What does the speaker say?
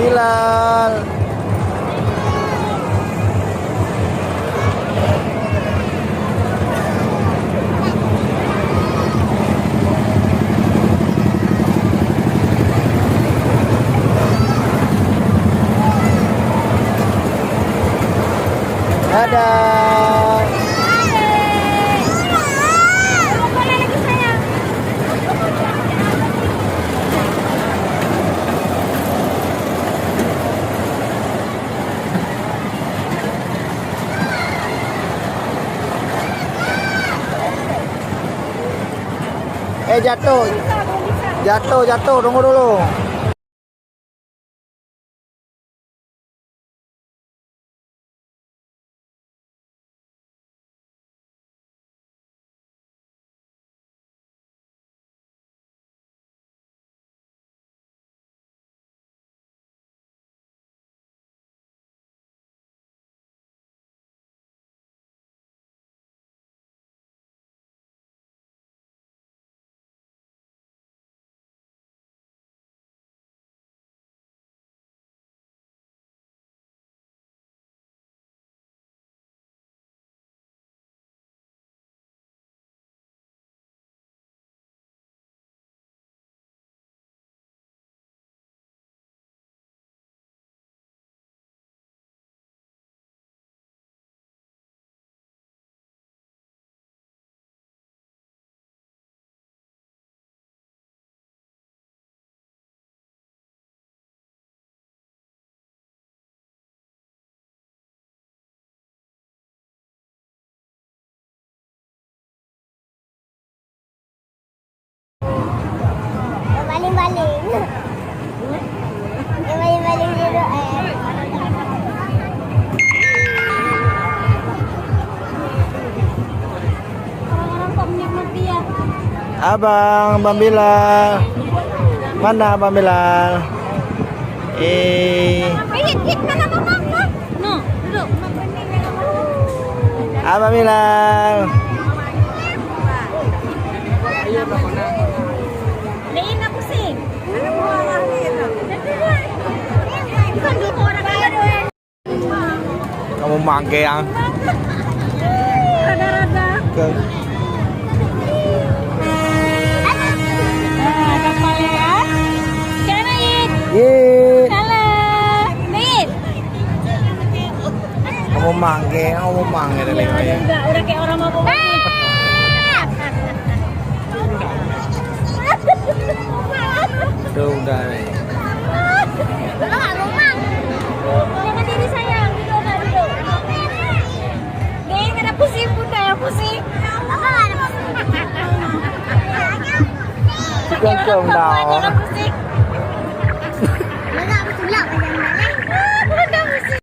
Bilal. Dadah. Jatuh. Jatuh, tunggu dulu. Baling-baling. Baling-baling dulu Orang-orang kok menikmati ya. Bang Bilal. Mana Bang Bilal? Mana mama? No, duduk. Bang Bilal. Lain na pusing. Ano mo ang ito? Bukan dua orang kaya. Kamu mangke yang Rada-rada. Kapal ya. Sana Yit. Ye. Salah. Yit. Kamu mangke dari saya. Enggak, udah kayak orang mabuk. Udah nih. Jangan diri sayang, duduk. Nih, ada pusing bunda yang pusing. Apa ada pusing? Ganteng dong. Pusing.